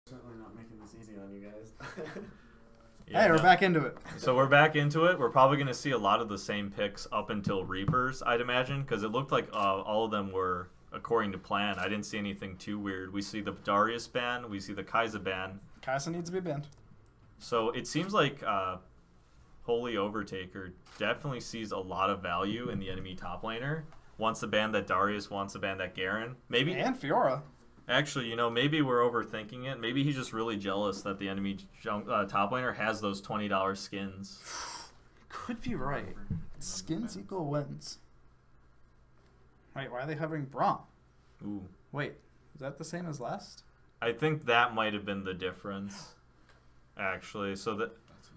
Certainly not making this easy on you guys. Yeah, hey, we're back into it. So we're back into it. We're probably going to see a lot of the same picks up until Reapers, I'd imagine, because it looked like all of them were according to plan. I didn't see anything too weird. We see the Darius ban. We see the Kai'Sa ban. Kai'Sa needs to be banned. So it seems like Holy Overtaker definitely sees a lot of value in the enemy top laner. Wants to ban that Darius, wants to ban that Garen. Maybe And Fiora. Actually, maybe we're overthinking it. Maybe he's just really jealous that the enemy top laner has those $20 skins. Could be right. Skins equal wins. Wait, why are they hovering Braum? Ooh. Wait, is that the same as last? I think that might have been the difference, actually. So that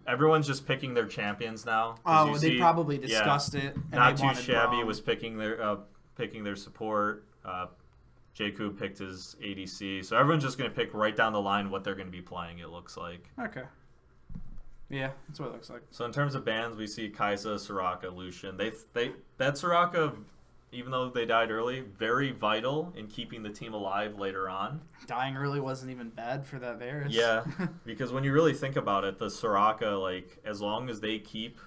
everyone's just picking their champions now. Oh, they probably discussed it. And Not they Too wanted Shabby Braum. was picking their support. Jakub picked his ADC. So everyone's just going to pick right down the line what they're going to be playing, it looks like. Okay. Yeah, that's what it looks like. So in terms of bans, we see Kai'Sa, Soraka, Lucian. That Soraka, even though they died early, very vital in keeping the team alive later on. Dying early wasn't even bad for that Varus. Yeah, because when you really think about it, the Soraka, as long as they keep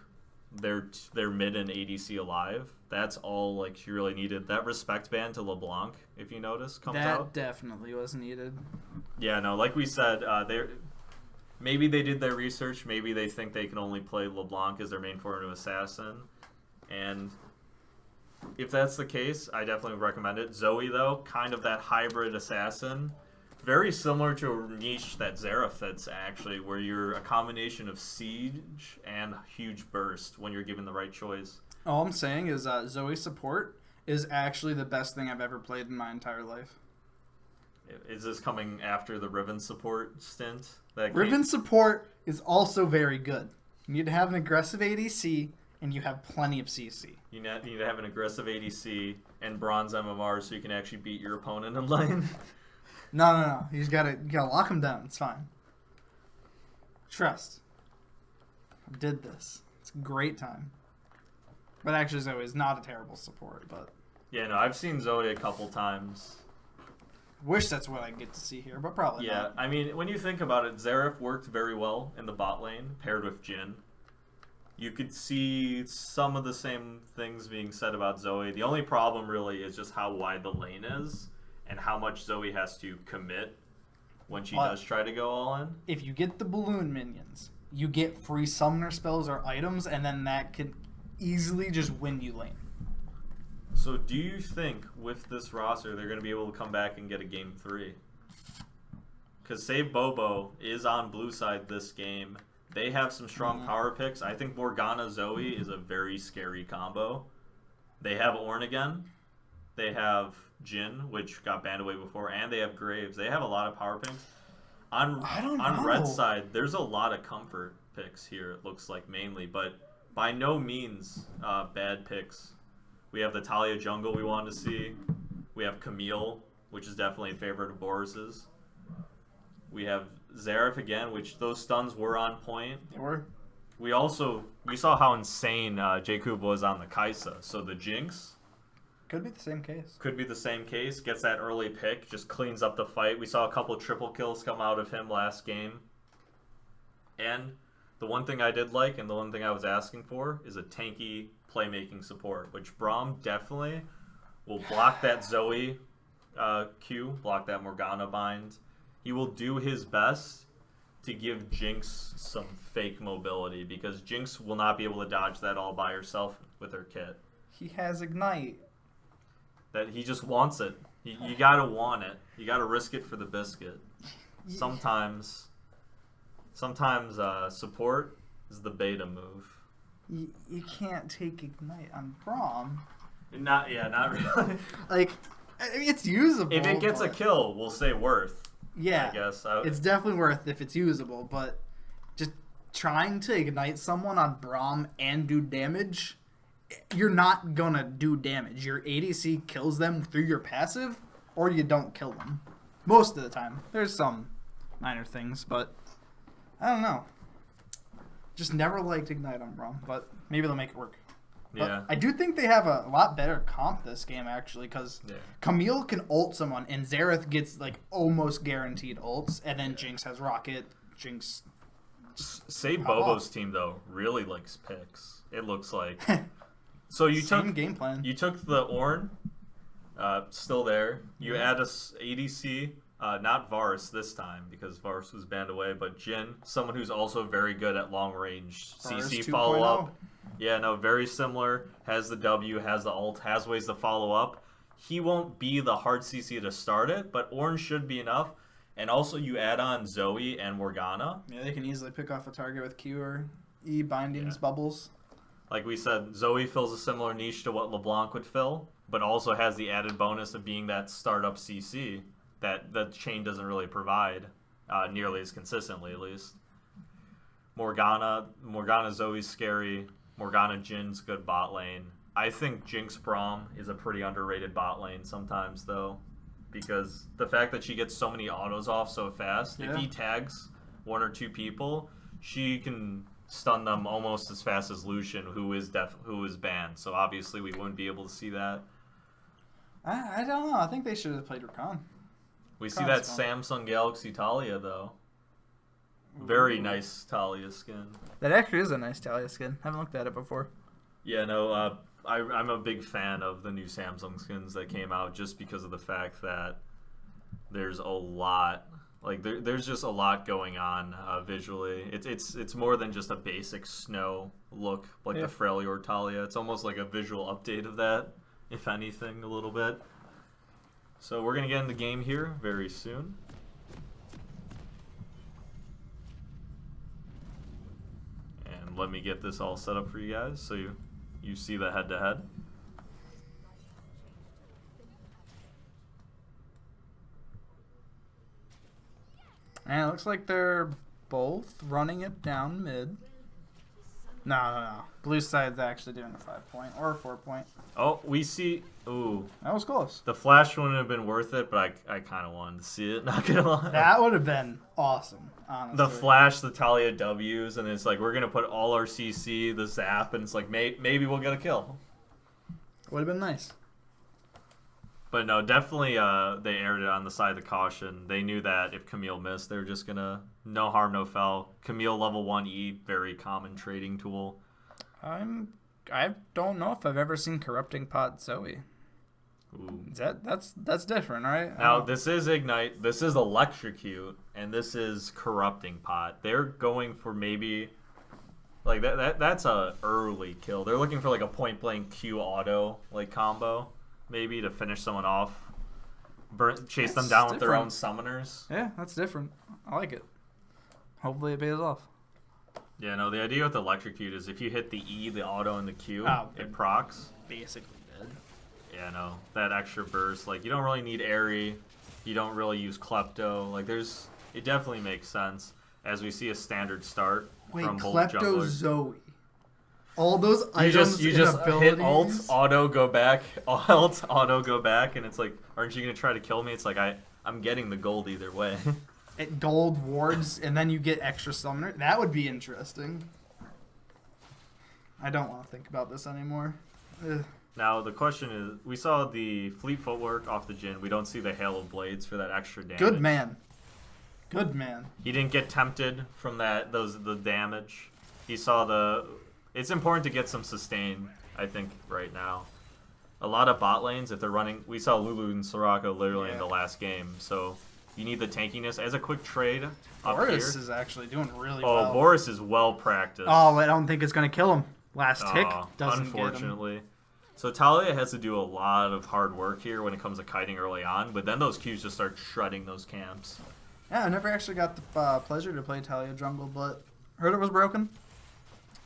their mid and ADC alive, that's all she really needed. That respect ban to LeBlanc, if you notice, comes out. That definitely was needed. Yeah, no, like we said, maybe they did their research. Maybe they think they can only play LeBlanc as their main form of assassin. And if that's the case, I definitely recommend it. Zoe, though, kind of that hybrid assassin. Very similar to a niche that Xerath fits, actually, where you're a combination of siege and huge burst when you're given the right choice. All I'm saying is Zoe support is actually the best thing I've ever played in my entire life. Is this coming after the Riven support stint? Riven support is also very good. You need to have an aggressive ADC, and you have plenty of CC. You need to have an aggressive ADC and bronze MMR so you can actually beat your opponent in lane. No. You gotta lock him down. It's fine. Trust. I did this. It's a great time. But actually, Zoe is not a terrible support. But yeah, no, I've seen Zoe a couple times. Wish that's what I get to see here, but probably yeah, not. I mean, when you think about it, Xerath worked very well in the bot lane paired with Jhin. You could see some of the same things being said about Zoe. The only problem really is just how wide the lane is and how much Zoe has to commit when she does try to go all in. If you get the balloon minions, you get free summoner spells or items, and then that could easily just win you lane. So do you think with this roster they're going to be able to come back and get a game 3? Because Save Bobo is on blue side this game. They have some strong power picks. I think Morgana Zoe is a very scary combo. They have Ornn again. They have Jhin, which got banned away before, and they have Graves. They have a lot of power picks. On red side, there's a lot of comfort picks here, it looks like, mainly, but by no means bad picks. We have the Talia jungle we wanted to see. We have Camille, which is definitely a favorite of Boris's. We have Xerath again, which those stuns were on point. They were. We saw how insane Jakub was on the Kai'Sa. So the Jinx Could be the same case. could be the same case. Gets that early pick, just cleans up the fight. We saw a couple triple kills come out of him last game. And the one thing I did like, and the one thing I was asking for, is a tanky playmaking support, which Braum definitely will block that Zoe Q, block that Morgana bind. He will do his best to give Jinx some fake mobility, because Jinx will not be able to dodge that all by herself with her kit. He has Ignite. That he just wants it. You gotta want it. You gotta risk it for the biscuit. Sometimes support is the beta move. You can't take Ignite on Braum. Not really. It's usable. If it gets a kill, we'll say worth. Yeah, I guess. it's definitely worth if it's usable, but just trying to ignite someone on Braum and do damage, you're not gonna do damage. Your ADC kills them through your passive, or you don't kill them. Most of the time. There's some minor things, but I don't know. Just never liked Ignite on Braum, but maybe they'll make it work. But Yeah. I do think they have a lot better comp this game, actually, because Camille can ult someone, and Xerath gets, like, almost guaranteed ults, and then Jinx has Rocket. Jinx... Say Bobo's team, though, really likes picks. It looks like. So you Same took game plan. You took the Ornn, still there. You add a ADC, not Varus this time, because Varus was banned away, but Jhin, someone who's also very good at long-range CC follow-up. Yeah, no, very similar. Has the W, has the ult, has ways to follow up. He won't be the hard CC to start it, but Ornn should be enough. And also you add on Zoe and Morgana. Yeah, they can easily pick off a target with Q or E, bindings, bubbles. Like we said, Zoe fills a similar niche to what LeBlanc would fill, but also has the added bonus of being that startup CC that the chain doesn't really provide nearly as consistently, at least. Morgana Zoe's scary. Morgana Jin's good bot lane. I think Jinx Braum is a pretty underrated bot lane sometimes, though, because the fact that she gets so many autos off so fast, if he tags one or two people, she can stun them almost as fast as Lucian, who is banned. So obviously we wouldn't be able to see that. I don't know. I think they should have played Rakan. We see that Samsung Galaxy Talia, though. Very nice Talia skin. That actually is a nice Talia skin. Haven't looked at it before. Yeah, no, I'm a big fan of the new Samsung skins that came out, just because of the fact that there's a lot, like there's just a lot going on visually. It's more than just a basic snow look like the Freljord Talia. It's almost like a visual update of that, if anything, a little bit. So we're gonna get in the game here very soon. And let me get this all set up for you guys so you see the head-to-head. And it looks like they're both running it down mid. No. Blue side's actually doing a 5-point or a 4-point. Oh, we see. Ooh. That was close. The flash wouldn't have been worth it, but I kind of wanted to see it, not gonna lie. That would have been awesome, honestly. The flash, the Talia W's, and it's like, we're gonna put all our CC, the zap, and it's like, maybe we'll get a kill. Would have been nice. But no, definitely they aired it on the side of the caution. They knew that if Camille missed, they were just gonna, no harm, no foul. Camille level 1E, very common trading tool. I don't know if I've ever seen Corrupting Pot Zoe. Ooh. That's different, right? Now this is Ignite, this is Electrocute, and this is Corrupting Pot. They're going for maybe like that's a early kill. They're looking for like a point blank Q auto like combo, maybe to finish someone off. Chase them down with their own summoners. Yeah, that's different. I like it. Hopefully it pays off. Yeah, no, the idea with Electrocute is if you hit the E, the auto, and the Q, it procs. Basically dead. Yeah, no, that extra burst. Like, you don't really need Airy. You don't really use Klepto. Like, it definitely makes sense as we see a standard start from both Klepto junglers. Zoe. All those items you just abilities. hit alt, auto, go back, alt, auto, go back, and it's like, aren't you going to try to kill me? It's like, I'm getting the gold either way. It gold wards, and then you get extra summoner. That would be interesting. I don't want to think about this anymore. Ugh. Now, the question is, we saw the Fleet Footwork off the Jhin. We don't see the Hail of Blades for that extra damage. Good man. Good man. He didn't get tempted from the damage. He saw the... It's important to get some sustain, I think, right now. A lot of bot lanes, if they're running... We saw Lulu and Soraka literally in the last game, so... You need the tankiness as a quick trade up Boris here. is actually doing really well. Oh, Boris is well practiced. Oh, I don't think it's going to kill him. Last tick doesn't unfortunately. get him. So Talia has to do a lot of hard work here when it comes to kiting early on, but then those Qs just start shredding those camps. Yeah, I never actually got the pleasure to play Talia jungle, but heard it was broken.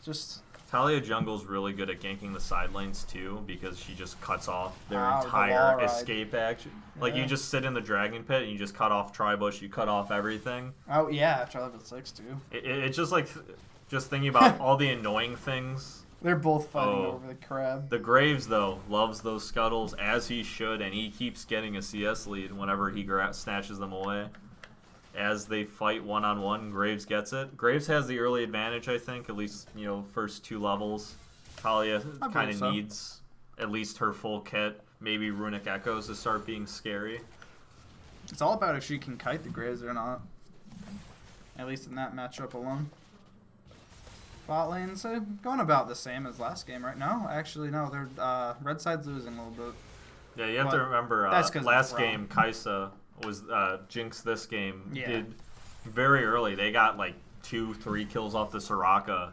Just... Talia jungle's really good at ganking the side lanes too, because she just cuts off their the entire wall escape action. Like you just sit in the dragon pit and you just cut off Tribush, you cut off everything. Oh yeah, after level 6 too. It's just like just thinking about all the annoying things. They're both fighting over the crab. The Graves though loves those scuttles as he should, and he keeps getting a CS lead whenever he snatches them away. As they fight one-on-one, Graves gets it. Graves has the early advantage, I think, at least, first 2 levels. Talia I kind believe of so. needs at least her full kit, maybe Runic Echoes to start being scary. It's all about if she can kite the Grizz or not. At least in that matchup alone. Bot lane's going about the same as last game, right? No, actually, no. They're red side's losing a little bit. Yeah, you have to But remember that's 'cause last it's game, Kaisa was Jinx this game. Yeah. Did very early. They got like 2-3 kills off the Soraka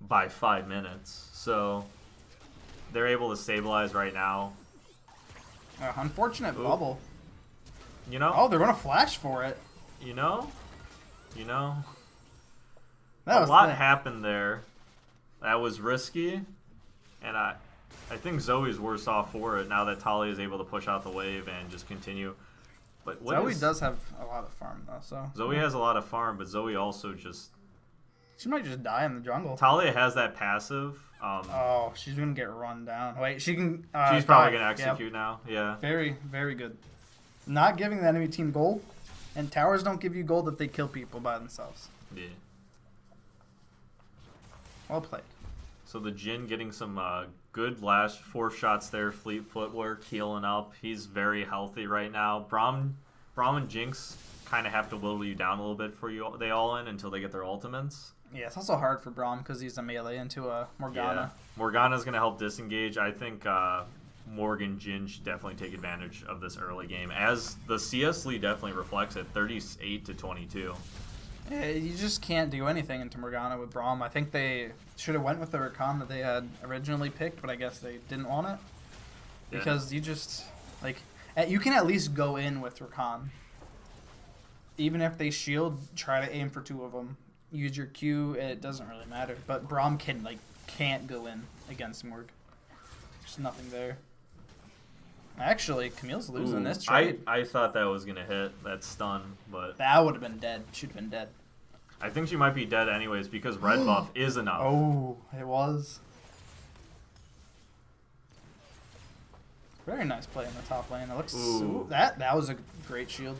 by 5 minutes. So they're able to stabilize right now. Unfortunate Ooh. bubble. You know? Oh, they're going to flash for it. You know? That A was lot thick. happened there. That was risky. And I think Zoe's worse off for it now that Talia is able to push out the wave and just continue. But what Zoe is- does have a lot of farm, though, so... Zoe has a lot of farm, but Zoe also just... She might just die in the jungle. Talia has that passive. Oh, she's going to get run down. Wait, she can... She's probably die. going to Yep. execute now. Yeah. Very, very good. Not giving the enemy team gold, and towers don't give you gold if they kill people by themselves. Yeah. Well played. So the Jin getting some good last 4 shots there. Fleet footwork, healing up. He's very healthy right now. Braum and Jinx kind of have to whittle you down a little bit for you. They all in until they get their ultimates. Yeah, it's also hard for Braum because he's a melee into a Morgana. Yeah. Morgana's going to help disengage. I think Morgan Jin should definitely take advantage of this early game, as the CS lead definitely reflects it, 38-22. Yeah, you just can't do anything into Morgana with Braum. I think they should have went with the Rakan that they had originally picked, but I guess they didn't want it. Yeah. Because you just, like, you can at least go in with Rakan. Even if they shield, try to aim for 2 of them. Use your Q, it doesn't really matter. But Braum can't go in against Morg. There's nothing there. Actually, Camille's losing this trade. I thought that was going to hit, that stun, but That would have been dead. Should have been dead. I think she might be dead anyways because red buff is enough. Oh, it was. Very nice play in the top lane. It looks Ooh. that was a great shield.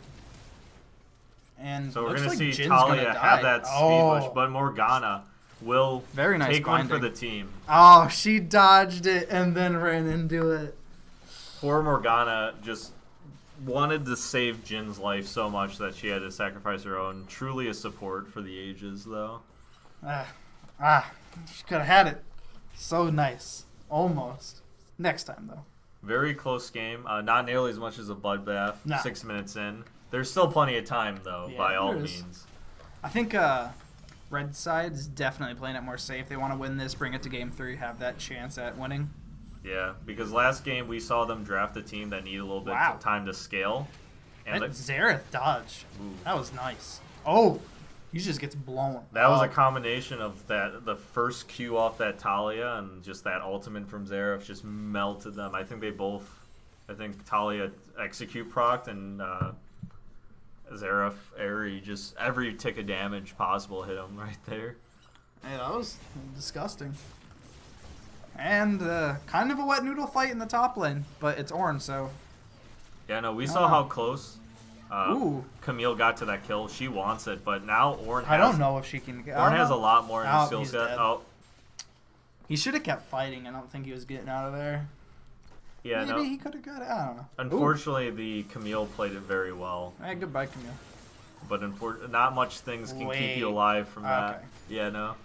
And So we're looks going like to see Jin's Talia gonna have die. that speed Oh. push, but Morgana will Very nice take one for binding. the team. Oh, she dodged it and then ran into it. Poor Morgana just wanted to save Jin's life so much that she had to sacrifice her own. Truly a support for the ages, though. She could have had it. So nice. Almost. Next time, though. Very close game. Not nearly as much as a bloodbath. No. 6 minutes in. There's still plenty of time, though, Yeah, by all there is. means. I think Red Side is definitely playing it more safe. They want to win this, bring it to Game 3, have that chance at winning. Yeah, because last game we saw them draft a team that needed a little bit Wow. of time to scale. And That the- Xerath dodge. Ooh. That was nice. Oh, he just gets blown. that was a up. combination of the first Q off that Talia and just that ultimate from Xerath just melted them. I think Talia execute procced and Xerath Airy just every tick of damage possible hit him right there. Yeah, that was disgusting. And kind of a wet noodle fight in the top lane, but it's orange, so Yeah, no, we saw how close Ooh. Camille got to that kill. She wants it, but now Ornn has, I don't know if she can get. Ornn has a lot more in his Oh, skill he's set. dead. Oh, He should have kept fighting. I don't think he was getting out of there. yeah, Maybe no. he could have got it. I don't know. Unfortunately, the Camille played it very well, Hey, goodbye, Camille. but not much things can keep you Wait. alive from that. Okay. Yeah, no.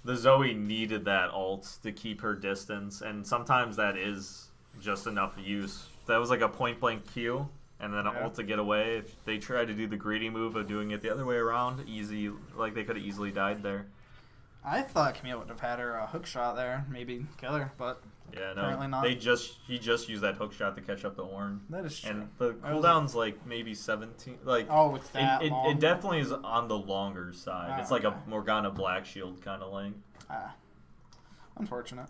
The Zoe needed that ult to keep her distance, and sometimes that is just enough use. That was like a point blank Q, and then an Yeah. ult to get away. If they tried to do the greedy move of doing it the other way around, easy, like they could have easily died there. I thought Camille would have had her hook shot there, maybe kill her, but Yeah, no. Apparently not. He just used that hook shot to catch up the Ornn. that is true. And the I was cooldown's like maybe 17. Like Oh, it's that long. it definitely is on the longer side. Ah, It's like a okay. Morgana Black Shield kind of length. Unfortunate.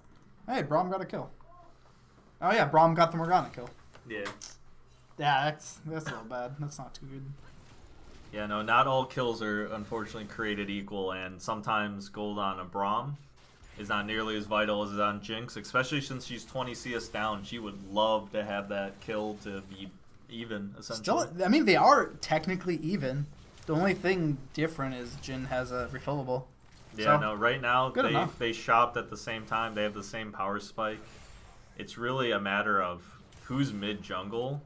Hey, Braum got a kill. Oh yeah, Braum got the Morgana kill. Yeah. Yeah, that's a little bad. That's not too good. Yeah, no, not all kills are unfortunately created equal, and sometimes gold on a Braum is not nearly as vital as it on Jinx, especially since she's 20 CS down. She would love to have that kill to be even, essentially. Still, I mean, they are technically even. The only thing different is Jin has a refillable. Yeah, So, no, right now good enough. they shopped at the same time. They have the same power spike. It's really a matter of who's mid jungle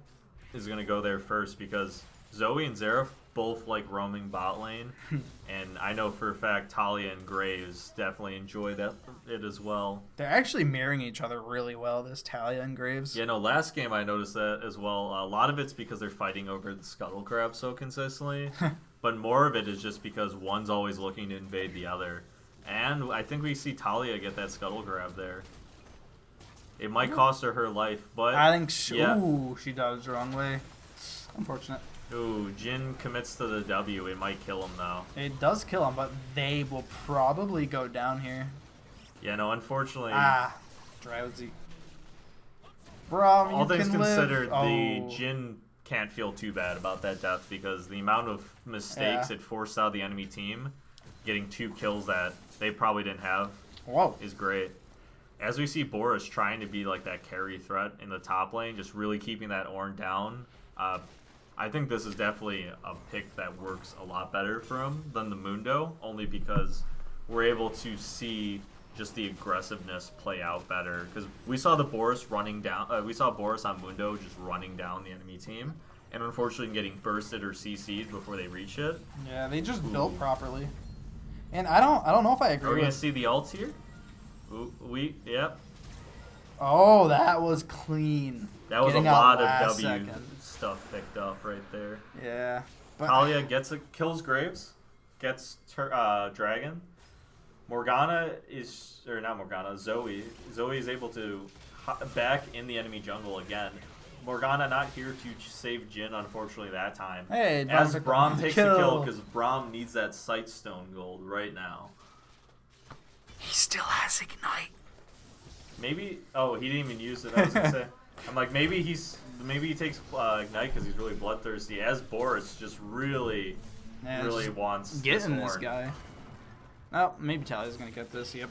is going to go there first because Zoe and Xerath both like roaming bot lane. And I know for a fact Talia and Graves definitely enjoy it as well. They're actually mirroring each other really well, this Talia and Graves. Yeah, no, last game I noticed that as well. A lot of it's because they're fighting over the scuttle crab so consistently. But more of it is just because one's always looking to invade the other. And I think we see Talia get that scuttle grab there. It might cost her life, but... I think yeah. Ooh, she dodged the wrong way. Unfortunate. Ooh, Jin commits to the W. It might kill him, though. It does kill him, but they will probably go down here. Yeah, no, unfortunately... Drowsy. Bro, all things considered, live. the Jin can't feel too bad about that death because the amount of mistakes it forced out of the enemy team, getting 2 kills that they probably didn't have, is great. As we see Boris trying to be like that carry threat in the top lane, just really keeping that Ornn down, I think this is definitely a pick that works a lot better for him than the Mundo, only because we're able to see just the aggressiveness play out better. Because we saw the Boris running down, we saw Boris on Mundo just running down the enemy team, and unfortunately getting bursted or CC'd before they reach it. Yeah, they just built properly. And I don't know if I agree Are we with... gonna see the ults here? Ooh, yep. Oh, that was clean. That was Getting a lot out of last W second. stuff picked up right there. Yeah. But Talia kills Graves, gets Dragon. Morgana is, or not Morgana, Zoe. Zoe is able to back in the enemy jungle again. Morgana not here to save Jin, unfortunately, that time. Hey, as Braum takes the kill because Braum needs that Sightstone gold right now. He still has Ignite. Maybe. Oh, he didn't even use it. I was gonna say. I'm like, maybe he takes Ignite because he's really bloodthirsty. As Boris just really wants getting this Ornn. guy. Oh, maybe Talia's gonna get this. Yep.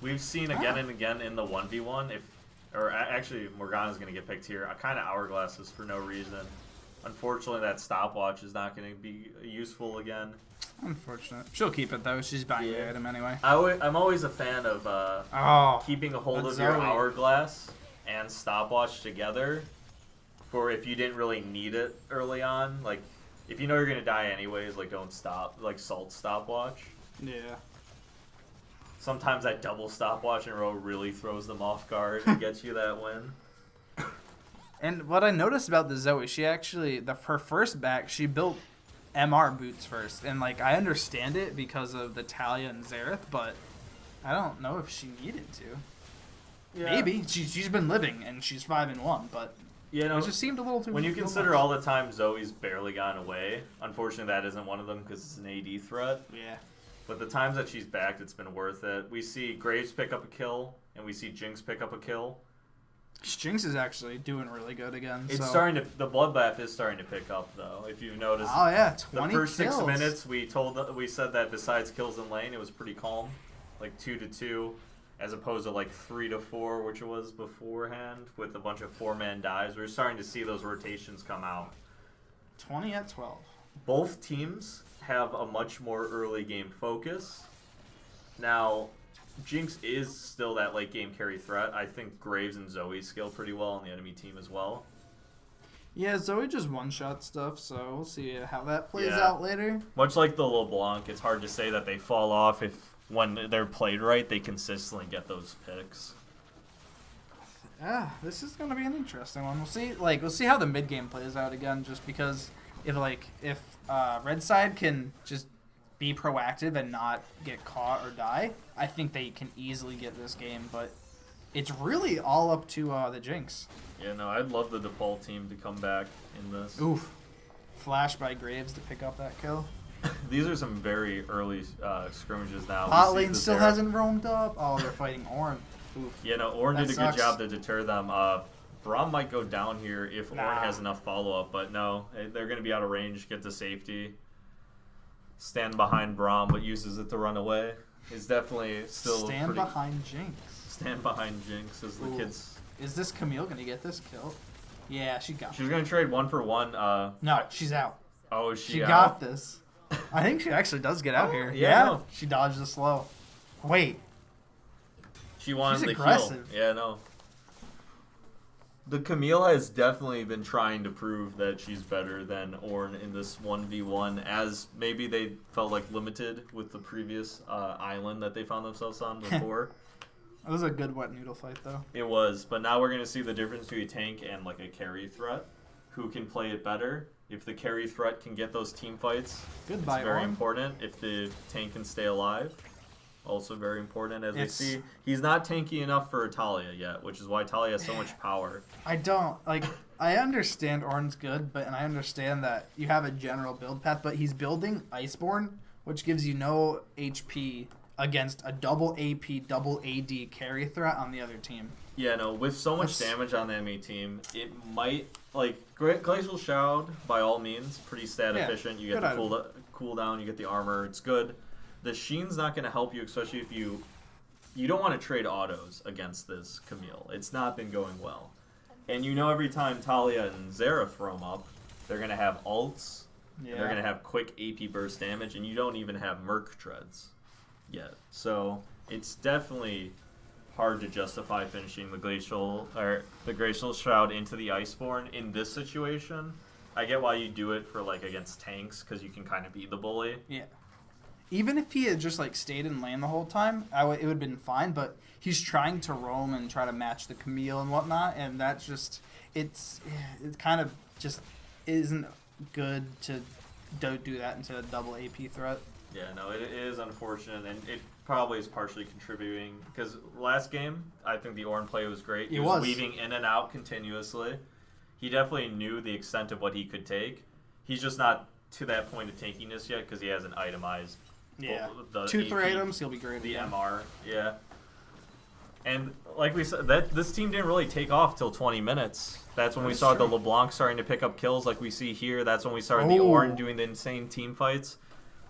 We've seen again and again in the 1v1 actually Morgana's gonna get picked here. Kind of hourglasses for no reason. Unfortunately, that stopwatch is not gonna be useful again. Unfortunate. She'll keep it though. She's buying the item anyway. I'm always a fan of keeping a hold of your hourglass and stopwatch together for if you didn't really need it early on. Like, if you know you're gonna die anyways, like don't stop, like salt stopwatch. Yeah. Sometimes that double stopwatch in a row really throws them off guard and gets you that win. And what I noticed about the Zoe, she actually, her first back, she built MR boots first. And, like, I understand it because of the Talia and Xerath, but I don't know if she needed to. Yeah. Maybe. She's been living, and she's 5-1, but it just seemed a little too When you consider all the time Zoe's barely gone away, unfortunately that isn't one of them because it's an AD threat. Yeah. But the times that she's backed, it's been worth it. We see Graves pick up a kill, and we see Jinx pick up a kill. Jinx is actually doing really good again. It's starting to. The bloodbath is starting to pick up, though. If you've noticed. Oh yeah, 20 The first kills. 6 minutes, we said that besides kills in lane, it was pretty calm, like 2-2, as opposed to like 3-4, which it was beforehand, with a bunch of 4-man dives. We're starting to see those rotations come out. 20 at 12. Both teams have a much more early game focus. Now, Jinx is still that late game carry threat. I think Graves and Zoe scale pretty well on the enemy team as well. Yeah, Zoe just one-shot stuff, so we'll see how that plays out later. Much like the LeBlanc, it's hard to say that they fall off if when they're played right, they consistently get those picks. Yeah, this is gonna be an interesting one. We'll see. We'll see how the mid game plays out again. Just because if Red Side can just be proactive and not get caught or die, I think they can easily get this game. But it's really all up to the Jinx. Yeah, no, I'd love the DePaul team to come back in this. Oof. Flash by Graves to pick up that kill. These are some very early scrimmages now. Bot lane still hasn't roamed up. Oh, they're fighting Ornn. Oof. Yeah, no, Ornn did a sucks. good job to deter them. Braum might go down here if Ornn has enough follow-up, but no, they're going to be out of range, get to safety. Stand behind Braum, but uses it to run away. Is definitely still Stand behind Jinx. Stand behind Jinx as the kids. Is this Camille going to get this kill? Yeah, she got it. She's going to trade 1-for-1. No, she's out. Oh, is she She out? got this. I think she actually does get out here. yeah, no. She dodged the slow. Wait. She wanted She's the aggressive. heal. Yeah, no. The Camille has definitely been trying to prove that she's better than Ornn in this 1v1, as maybe they felt like limited with the previous island that they found themselves on before. That was a good wet noodle fight, though. It was, but now we're going to see the difference between a tank and like a carry threat. Who can play it better? If the carry threat can get those team fights, Goodbye, it's very Ornn. important. If the tank can stay alive, also very important. As we It's- see, he's not tanky enough for Talia yet, which is why Talia has so much power. I don't like. I understand Ornn's good, and I understand that you have a general build path, but he's building Iceborne, which gives you no HP against a double AP, double AD carry threat on the other team. Yeah, no, with so much That's- damage on the enemy team, it might, like, Glacial Shroud, by all means, pretty stat Yeah, efficient. You get good the cooldown, you get the armor, it's good. The Sheen's not going to help you, especially if you don't want to trade autos against this Camille. It's not been going well. And you know every time Talia and Zera throw them up, they're going to have ults, Yeah. they're going to have quick AP burst damage, and you don't even have Merc treads yet. So it's definitely hard to justify finishing the Glacial Shroud into the Iceborne in this situation. I get why you do it for like against tanks because you can kind of be the bully. Yeah. Even if he had just like stayed in lane the whole time, it would have been fine. But he's trying to roam and try to match the Camille and whatnot, and that's just it kind of just isn't good to do that into a double AP threat. Yeah, no, it is unfortunate, and it probably is partially contributing because last game I think the Ornn play was great. He was weaving in and out continuously. He definitely knew the extent of what he could take. He's just not to that point of tankiness yet because he hasn't itemized. Yeah, The 2-3 AP, items, he'll be great. The again. MR, yeah. And like we said, this team didn't really take off till 20 minutes. That's when we saw the LeBlanc starting to pick up kills like we see here. That's when we started the Ornn doing the insane team fights.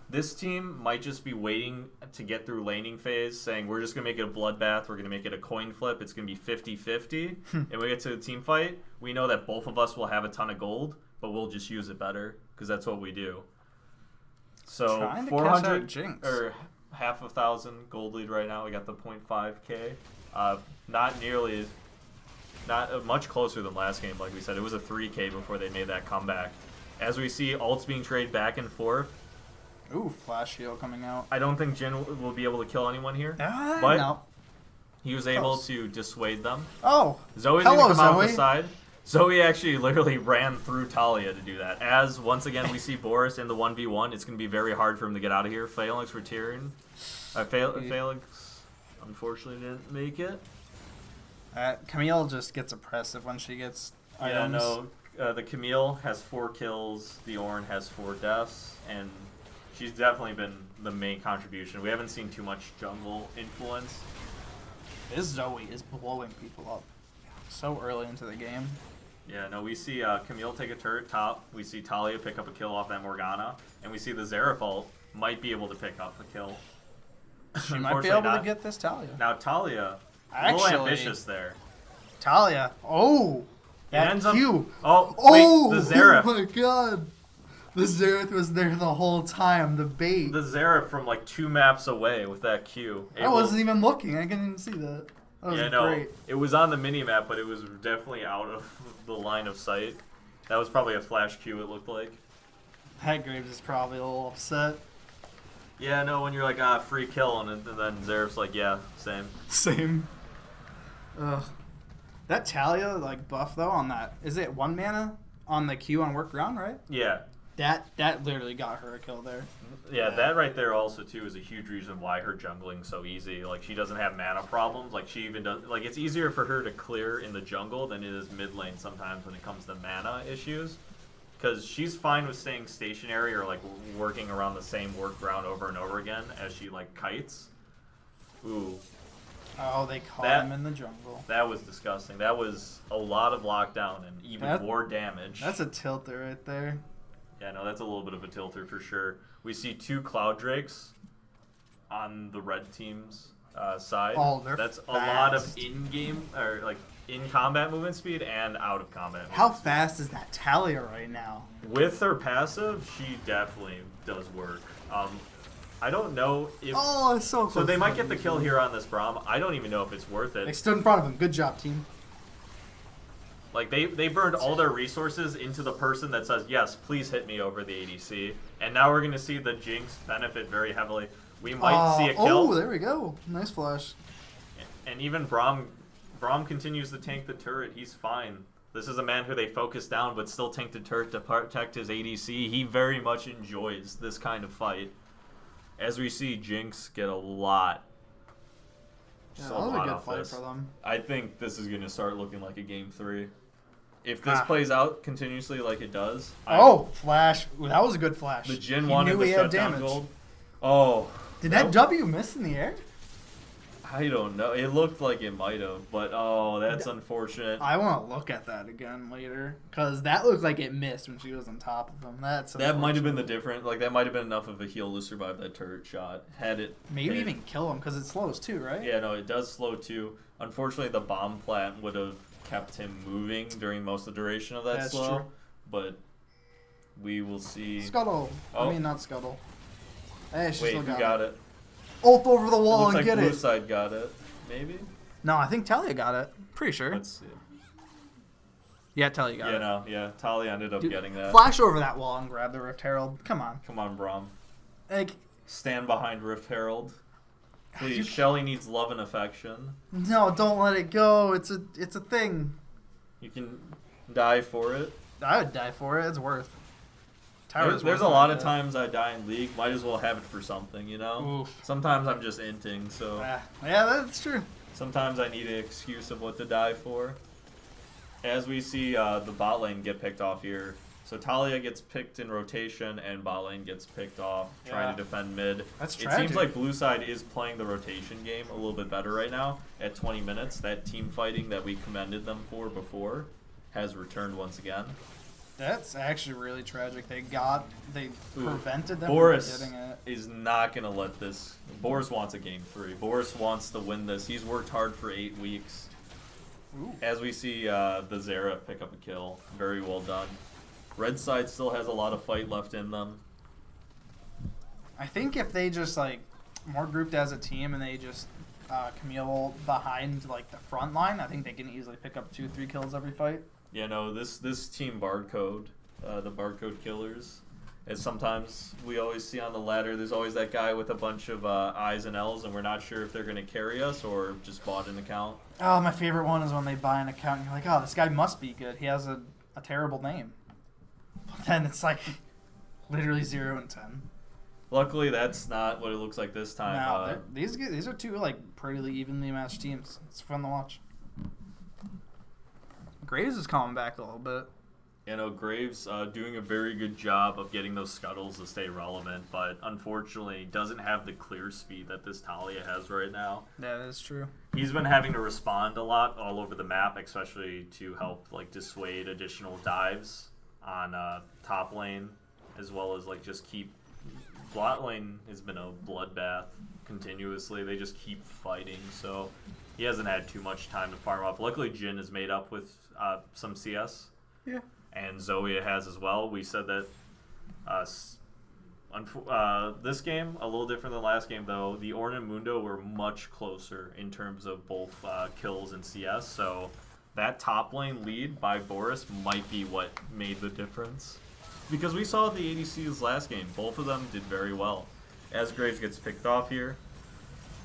This team might just be waiting to get through laning phase, saying we're just going to make it a bloodbath, we're going to make it a coin flip, it's going to be 50-50, and we get to the team fight, we know that both of us will have a ton of gold, but we'll just use it better, because that's what we do. So, Trying to 400, catch out Jinx. or half a thousand gold lead right now, we got the 0.5k. Not much closer than last game, like we said. It was a 3k before they made that comeback. As we see ults being traded back and forth, Ooh, flash heal coming out. I don't think Jin will be able to kill anyone here, but No. he was able to dissuade them. Oh, Zoe's hello, going to come out Zoe. the side. Zoe actually literally ran through Talia to do that. As, once again, we see Boris in the 1v1, it's going to be very hard for him to get out of here. Phalanx retiring. Phalanx, unfortunately, didn't make it. Camille just gets oppressive when she gets Yeah, items. no. The Camille has 4 kills. The Ornn has 4 deaths. And she's definitely been the main contribution. We haven't seen too much jungle influence. This Zoe is blowing people up so early into the game. Yeah, no, we see Camille take a turret top. We see Talia pick up a kill off that Morgana. And we see the Zerafalt might be able to pick up a kill. She might be able to get this Talia. Now, Talia, a little ambitious there. Talia. Oh! That ends up- Q. Oh, Oh! wait, the Xerath. Oh my god! The Xerath was there the whole time, the bait. The Xerath from like 2 maps away with that Q. I wasn't even looking. I couldn't even see that. That was Yeah, no, great. it was on the mini-map, but it was definitely out of the line of sight. That was probably a flash Q, it looked like. That Graves is probably a little upset. Yeah, no, when you're like, free kill, and then Xerath's like, yeah, same. Same. Ugh. That Talia like buff though on that, is it 1 mana on the Q on work ground, right? Yeah. That literally got her a kill there. Yeah, that right there also too is a huge reason why her jungling's so easy. Like she doesn't have mana problems. Like she even does. Like it's easier for her to clear in the jungle than it is mid lane sometimes when it comes to mana issues. Because she's fine with staying stationary or like working around the same work ground over and over again as she like kites. Ooh, Oh, they caught him in the jungle. that was disgusting. That was a lot of lockdown and even more damage. That's a tilter right there. Yeah, no, that's a little bit of a tilter for sure. We see 2 Cloud Drakes on the red team's side. Oh, they're That's a lot of fast. in-game or like in combat movement speed and out of combat. How movement fast is that Talia right now? speed. With her passive, she definitely does work. I don't know if. Oh, it's so close. So they might get the kill here on this Braum. I don't even know if it's worth They it. stood in front of him. Good job, team. Like they burned all their resources into the person that says yes, please hit me over the ADC, and now we're gonna see the Jinx benefit very heavily. We might see a kill. Oh, there we go. Nice flash. And even Braum continues to tank the turret. He's fine. This is a man who they focus down, but still tank the turret to protect his ADC. He very much enjoys this kind of fight. As we see Jinx get a lot. Yeah, Just that was a lot good off fight this. for them. I think this is going to start looking like a game 3. If this Ah. plays out continuously like it does. Oh, flash. Ooh, that was a good flash. The Jin He wanted knew the he had shutdown damage. gold. Oh. Did that W miss in the air? I don't know. It looked like it might have, but oh, that's unfortunate. I want to look at that again later because that looked like it missed when she was on top of him. That might have been the difference. Like that might have been enough of a heal to survive that turret shot. Had it Maybe hit. even kill him because it slows too, right? Yeah, no, it does slow too. Unfortunately, the bomb plant would have kept him moving during most of the duration of that That's slow. true. But we will see. Scuttle. Oh. I mean, not Scuttle. Hey, she Wait, still who got got it. it? Ult over the It wall looks and like get blue it. side got it. Maybe. No, I think Talia got it. Pretty sure. Let's see. Yeah, Talia got Yeah, it. no, yeah. Tali ended up Dude, getting that. Flash over that wall and grab the Rift Herald. Come on. Come on, Braum. Like, Stand behind Rift Herald. You- Please, Shelly needs love and affection. no, don't let it go. It's a thing. You can die for it. I would die for it. It's worth. Tyra's There's worth a lot it. of times I die in League. Might as well have it for something, you know? Oof. Sometimes I'm just inting, so Yeah, that's true. sometimes I need an excuse of what to die for. As we see the bot lane get picked off here. So Talia gets picked in rotation and bot lane gets picked off trying Yeah. to defend mid. That's It tragic. seems like blue side is playing the rotation game a little bit better right now at 20 minutes. That team fighting that we commended them for before has returned once again. That's actually really tragic. They Ooh. prevented them Boris from getting it. is not going to let this. Boris wants a game 3. Boris wants to win this. He's worked hard for 8 weeks. Ooh. As we see the Zera pick up a kill. Very well done. Red side still has a lot of fight left in them. I think if they just more grouped as a team and they just Camille behind the front line, I think they can easily pick up 2-3 kills every fight. Yeah, no, this team Barcode, the Barcode killers, as sometimes we always see on the ladder, there's always that guy with a bunch of I's and L's, and we're not sure if they're going to carry us or just bought an account. Oh, my favorite one is when they buy an account and you're like, oh, this guy must be good. He has a terrible name. But then it's literally 0 and 10. Luckily, that's not what it looks like this time. No, these are two pretty evenly matched teams. It's fun to watch. Graves is coming back a little bit. You know, Graves doing a very good job of getting those scuttles to stay relevant, but unfortunately doesn't have the clear speed that this Talia has right now. Yeah, that's true. He's been having to respond a lot all over the map, especially to help dissuade additional dives on top lane, as well as just keep. Bot lane has been a bloodbath continuously. They just keep fighting, so he hasn't had too much time to farm up. Luckily, Jin is made up with some CS. Yeah. And Zoe has as well. We said that this game, a little different than last game, though. The Ornn and Mundo were much closer in terms of both kills and CS, so that top lane lead by Boris might be what made the difference. Because we saw the ADCs last game. Both of them did very well. As Graves gets picked off here,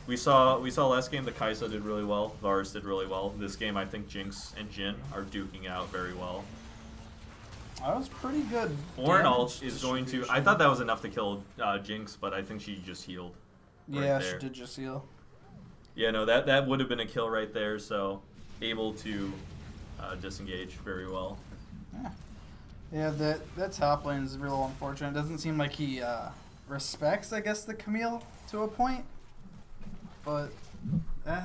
we saw last game the Kai'Sa did really well. Varus did really well. This game, I think Jinx and Jin are duking out very well. That was pretty good. Ornn damage ult is going to. I thought that was enough to kill Jinx, but I think she just healed. Yeah, right she there. did just heal. Yeah, no, that would have been a kill right there. So able to disengage very well. Yeah, that top lane is real unfortunate. It doesn't seem like he respects, I guess, the Camille to a point. But, I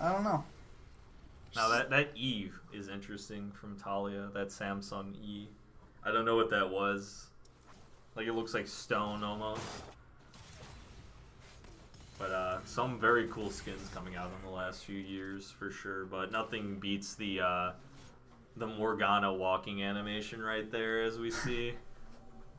don't know. Now that E is interesting from Talia. That Samsung E. I don't know what that was. It looks like stone almost. But some very cool skins coming out in the last few years for sure, but nothing beats the Morgana walking animation right there, as we see.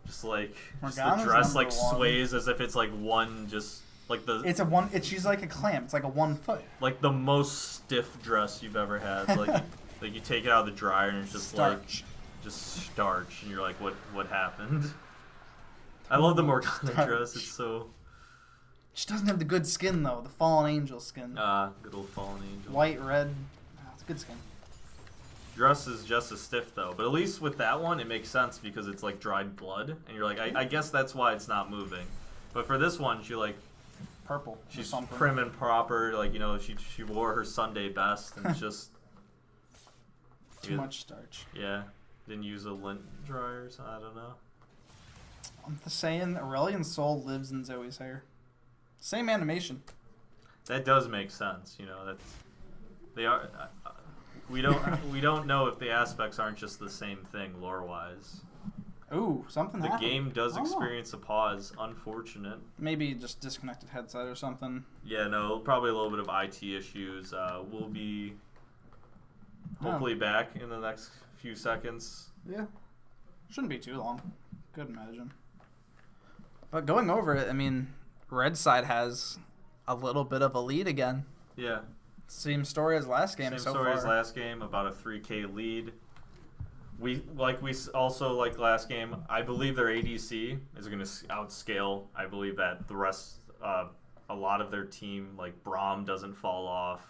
Just like just the dress like sways as if it's like one just like the. It's a one. She's like a clam. It's like a 1 foot. Like the most stiff dress you've ever had. Like like you take it out of the dryer and it's just Starch. just starch, and you're like, what happened? I love the Morgana dress. It's so. She doesn't have the good skin though. The Fallen Angel skin. Good old Fallen Angel. White, red. It's a good skin. Dress is just as stiff though, but at least with that one it makes sense because it's like dried blood, and you're like, I guess that's why it's not moving. But for this one, she like purple. She's prim and proper, like she wore her Sunday best, and it's just too much starch. Yeah, didn't use a lint dryer, so I don't know. I'm saying Aurelian's soul lives in Zoe's hair. Same animation. That does make sense, That's they are. We don't know if the aspects aren't just the same thing lore-wise. Ooh, something The happened. game does experience a pause. Unfortunate. Maybe just disconnected headset or something. Yeah, no, probably a little bit of IT issues. We'll be hopefully back in the next few seconds. Yeah. Shouldn't be too long. Could imagine. But going over it, I mean, Red side has a little bit of a lead again. Yeah. Same story as last game so far. Same story as last game, about a 3K lead. We also like last game. I believe their ADC is going to outscale. I believe that the rest, a lot of their team, like Braum, doesn't fall off.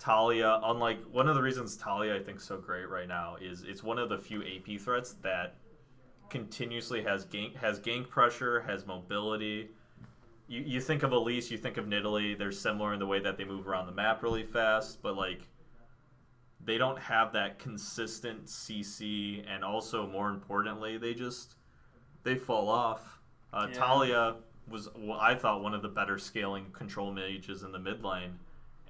Talia, unlike one of the reasons Talia I think is so great right now is it's one of the few AP threats that continuously has gank pressure, has mobility. You think of Elise, you think of Nidalee. They're similar in the way that they move around the map really fast, but like they don't have that consistent CC, and also more importantly, they fall off. Talia was, I thought, one of the better scaling control mages in the mid lane,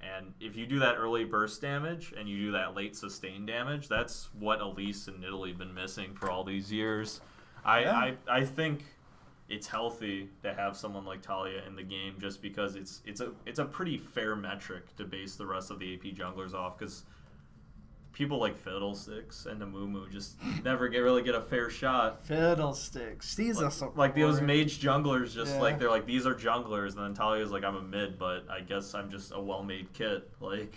and if you do that early burst damage and you do that late sustain damage, that's what Elise and Nidalee have been missing for all these years. I think it's healthy to have someone like Talia in the game, just because it's a pretty fair metric to base the rest of the AP junglers off, because people like Fiddlesticks and Amumu just never really get a fair shot. Fiddlesticks, these are so like those mage junglers, just like they're like, these are junglers, and then Talia's like, I'm a mid, but I guess I'm just a well-made kit. Like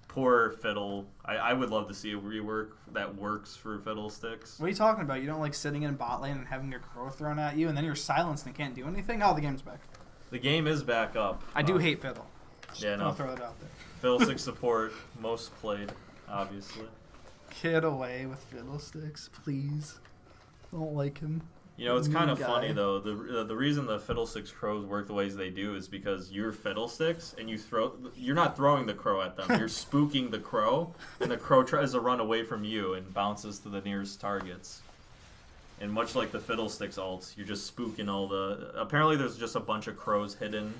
poor Fiddle. I would love to see a rework that works for Fiddlesticks. What are you talking about? You don't like sitting in bot lane and having your crow thrown at you, and then you're silenced and can't do anything? Oh, the game's back. The game is back up. I do hate Fiddle. I'll throw it out there. Fiddlesticks support, most played, obviously. Get away with Fiddlesticks, please. Don't like him. It's kind of funny though. The reason the Fiddlesticks crows work the ways they do is because you're Fiddlesticks and you're not throwing the crow at them. You're spooking the crow, and the crow tries to run away from you and bounces to the nearest targets. And much like the Fiddlesticks ults, you're just spooking all the. Apparently, there's just a bunch of crows hidden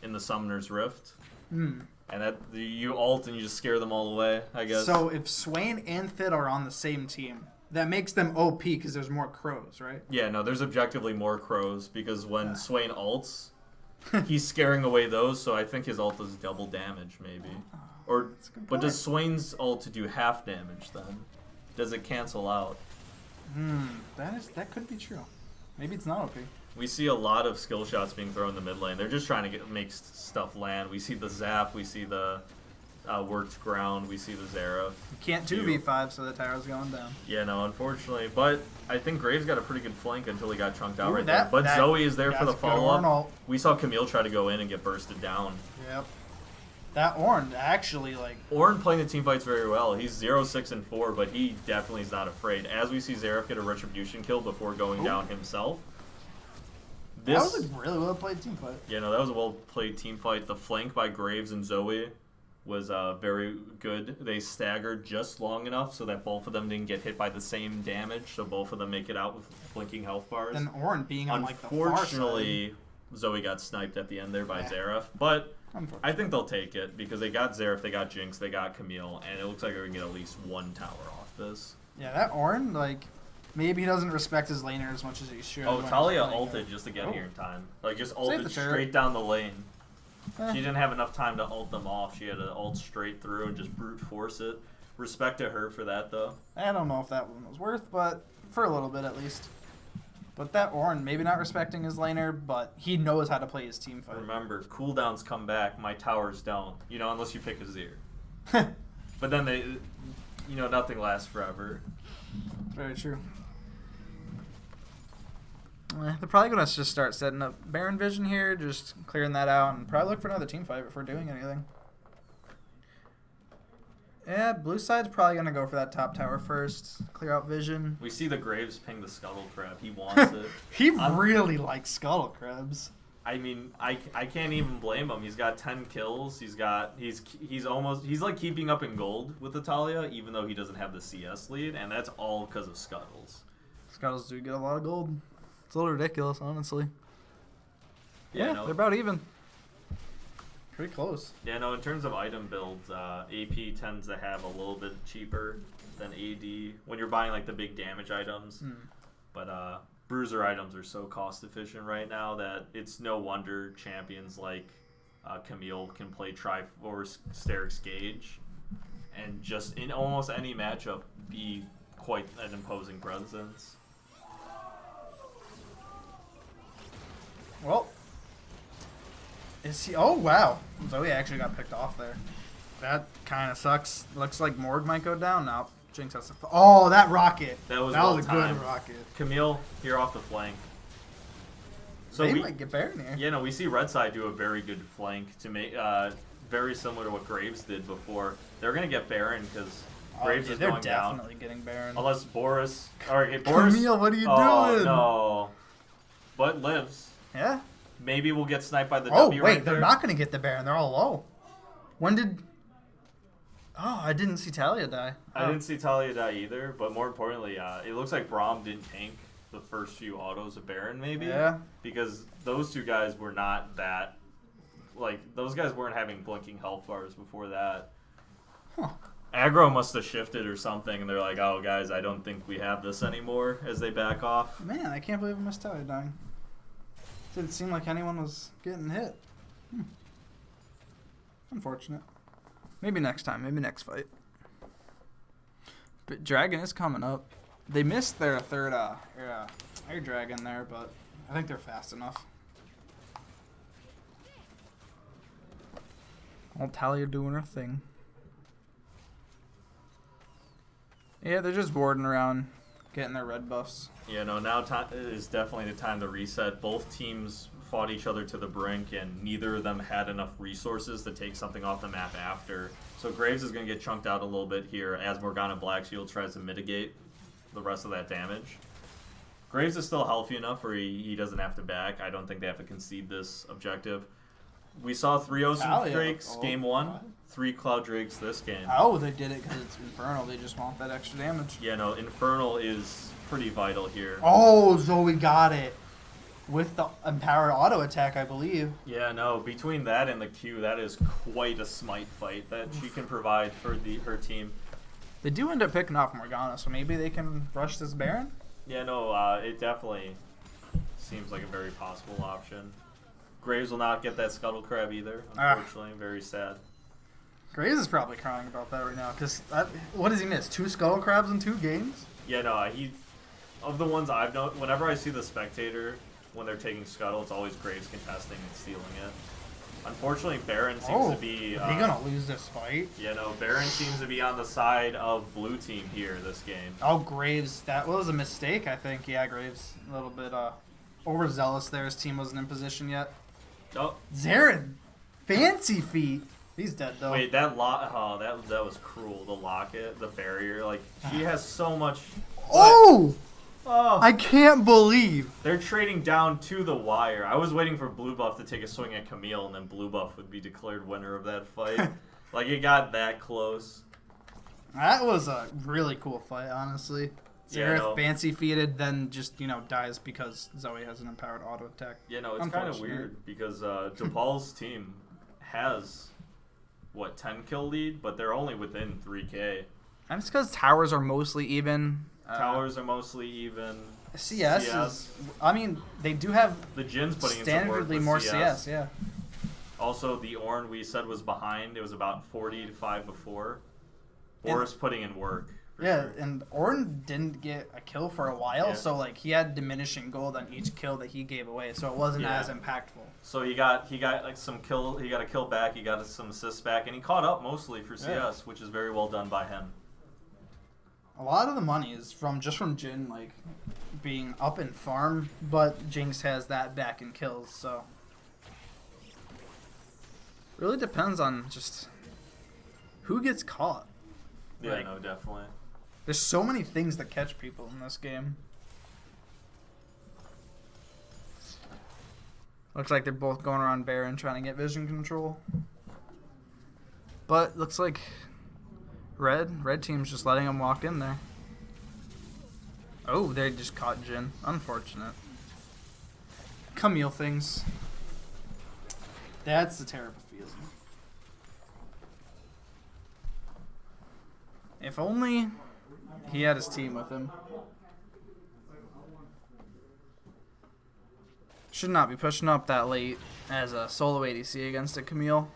in the Summoner's Rift. And that you ult and you just scare them all away, I guess. So if Swain and Fid are on the same team, that makes them OP because there's more crows, right? Yeah, no, there's objectively more crows, because when Swain ults, he's scaring away those, so I think his ult does double damage, maybe. But does Swain's ult do half damage then? Does it cancel out? That could be true. Maybe it's not OP. We see a lot of skill shots being thrown in the mid lane. They're just trying to make stuff land. We see the zap, we see the worked ground, we see the Xerath. You can't 2v5, so the tower's going down. Yeah, no, unfortunately. But I think Graves got a pretty good flank until he got chunked out there. But Zoe is there for the follow-up. We saw Camille try to go in and get bursted down. Yep. That Ornn actually, like... Ornn playing the team fights very well. He's 0-6-4, but he definitely is not afraid. As we see Xerath get a Retribution kill before going down himself. That was a really well-played team fight. Yeah, no, that was a well-played team fight. The flank by Graves and Zoe was very good. They staggered just long enough so that both of them didn't get hit by the same damage, so both of them make it out with blinking health bars. And Ornn being on like the far side. Unfortunately, Zoe got sniped at the end there by Xerath, but I think they'll take it because they got Xerath, they got Jinx, they got Camille, and it looks like they're going to get at least one tower off this. Yeah, that Ornn, like, maybe he doesn't respect his laner as much as he should. Oh, Talia ulted just to get here in time. Like, just ulted straight down the lane. She didn't have enough time to ult them off. She had to ult straight through and just brute force it. Respect to her for that, though. I don't know if that one was worth, but for a little bit at least. But that Ornn, maybe not respecting his laner, but he knows how to play his team fight. Remember, cooldowns come back, my towers don't. Unless you pick Azir. But then they, nothing lasts forever. Very true. They're probably going to just start setting up Baron Vision here, just clearing that out, and probably look for another team fight before doing anything. Yeah, blue side's probably going to go for that top tower first, clear out Vision. We see the Graves ping the Scuttle Crab. He wants it. He really likes Scuttle Crabs. I mean, I can't even blame him. He's got 10 kills. He's like keeping up in gold with Italia, even though he doesn't have the CS lead, and that's all because of Scuttles. Scuttles do get a lot of gold. It's a little ridiculous, honestly. Yeah, no. they're about even. Pretty close. Yeah, no, in terms of item builds, AP tends to have a little bit cheaper than AD when you're buying like the big damage items. But bruiser items are so cost efficient right now that it's no wonder champions like Camille can play Triforce Sterix Gage and just in almost any matchup be quite an imposing presence. Well, is he? Oh wow, Zoe actually got picked off there. That kind of sucks. Looks like Morg might go down now. Jinx has to. Oh, that rocket. That was a good timed. rocket. Camille here off the flank. So they we might get Baron here. Yeah, no, we see Red Side do a very good flank to make very similar to what Graves did before. They're gonna get Baron because Graves is going down. They're definitely getting Baron. Unless Boris. Alright, Boris. Camille, what are you doing? doing? No. But lives. Yeah. Maybe we'll get sniped by the Oh, W wait, right they're there. not going to get the Baron. They're all low. When did... Oh, I didn't see Talia die. I didn't see Talia die either, but more importantly, it looks like Braum didn't tank the first few autos of Baron, maybe. Yeah. Because those two guys were not that... Like, those guys weren't having blinking health bars before that. Huh. Aggro must have shifted or something, and they're like, oh, guys, I don't think we have this anymore, as they back off. Man, I can't believe I missed Talia dying. Didn't seem like anyone was getting hit. Unfortunate. Maybe next time. Maybe next fight. But Dragon is coming up. They missed their third air dragon there, but I think they're fast enough. Old Talia doing her thing. Yeah, they're just boarding around, getting their red buffs. Yeah, no, now is definitely the time to reset. Both teams fought each other to the brink, and neither of them had enough resources to take something off the map after. So Graves is going to get chunked out a little bit here as Morgana Black Shield tries to mitigate the rest of that damage. Graves is still healthy enough where he doesn't have to back. I don't think they have to concede this objective. We saw 3 Ocean Drakes game 1, 3 Cloud Drakes this game. Oh, they did it because it's Infernal. They just want that extra damage. Yeah, no, Infernal is pretty vital here. Oh, Zoe got it. With the empowered auto attack, I believe. Yeah, no, between that and the Q, that is quite a smite fight that she can provide for her team. They do end up picking off Morgana, so maybe they can rush this Baron? Yeah, no, it definitely seems like a very possible option. Graves will not get that Scuttle Crab either, unfortunately. Very sad. Graves is probably crying about that right now, because what does he miss? 2 Scuttle Crabs in 2 games? Yeah, no, of the ones I've known, whenever I see the Spectator, when they're taking Scuttle, it's always Graves contesting and stealing it. Unfortunately, Baron seems to be... Is he gonna lose this fight? Yeah, no, Baron seems to be on the side of blue team here this game. Oh, Graves. That was a mistake, I think. Yeah, Graves. A little bit overzealous there. His team wasn't in position yet. Oh. Zarin. Fancy feet. He's dead, though. Wait, that was cruel. The locket, the barrier. Like, she has so much... Oh! Oh, I can't believe. They're trading down to the wire. I was waiting for Blue Buff to take a swing at Camille, and then Blue Buff would be declared winner of that fight. Like, it got that close. That was a really cool fight, honestly. Yeah, Zareth fancy feated, then just, dies because Zoe has an empowered auto attack. Yeah, no, it's kind of weird because DePaul's team has, 10 kill lead, but they're only within 3K. And it's because towers are mostly even. Towers are mostly even. CS is. I mean, they do have the Jin's putting in some work standardly with more CS. CS, yeah. Also, the Ornn we said was behind. It was about 40-5 before. Boris putting in work. Yeah, Sure. and Ornn didn't get a kill for a while, Yeah. so like he had diminishing gold on each kill that he gave away, so it wasn't Yeah. as impactful. So he got like some kill. He got a kill back. He got some assists back, and he caught up mostly for CS, which is very well done by him. A lot of the money is from Jhin like being up in farm, but Jinx has that back in kills, so really depends on just who gets caught. Yeah, Like- no, definitely. There's so many things that catch people in this game. Looks like they're both going around Baron trying to get vision control. But looks like red team's just letting them walk in there. Oh, they just caught Jhin. Unfortunate. Camille things. That's the terrible feeling. If only he had his team with him. Should not be pushing up that late as a solo ADC against a Camille.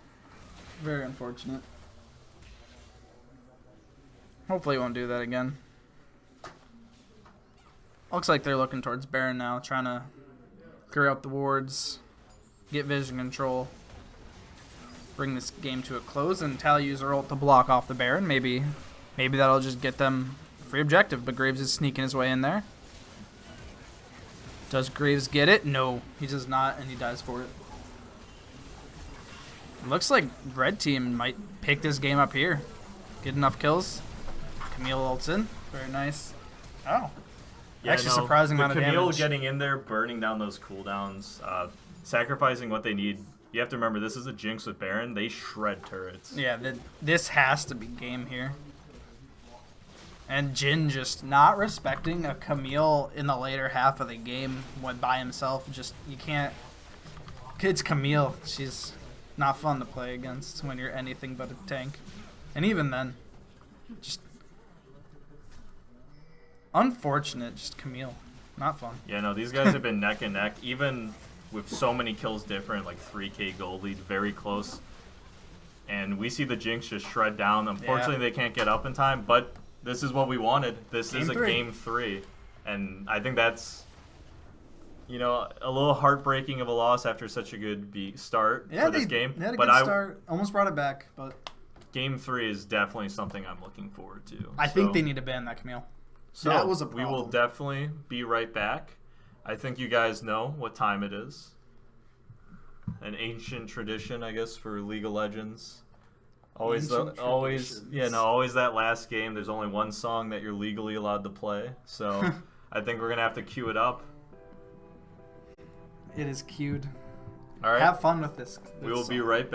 Very unfortunate. Hopefully he won't do that again. Looks like they're looking towards Baron now, trying to clear out the wards, get vision control, bring this game to a close, and Tally use her ult to block off the Baron. Maybe that'll just get them free objective, but Graves is sneaking his way in there. Does Graves get it? No, he does not, and he dies for it. Looks like red team might pick this game up here. Get enough kills. Camille ults in. Very nice. Oh. Yeah, Actually, no, surprising with amount of Camille damage. getting in there, burning down those cooldowns, sacrificing what they need. You have to remember, this is a Jinx with Baron. They shred turrets. Yeah, this has to be game here. And Jhin just not respecting a Camille in the later half of the game went by himself. Just, you can't. It's Camille. She's not fun to play against when you're anything but a tank. And even then, just unfortunate, just Camille. Not fun. Yeah, no, these guys have been neck and neck, even with so many kills different, like 3K gold lead, very close. And we see the Jinx just shred down. Unfortunately, they can't get up in time, but this is what we wanted. This is a game 3. And I think that's, a little heartbreaking of a loss after such a good start for this game. They had a but good start. Almost brought it back, but game 3 is definitely something I'm looking forward to. I think they need to ban that Camille. So that was a we will problem. definitely be right back. I think you guys know what time it is. An ancient tradition, I guess, for League of Legends. Always that last game. There's only one song that you're legally allowed to play. So I think we're gonna have to cue it up. It is cued. All right. Have fun with this. We will be song. right back.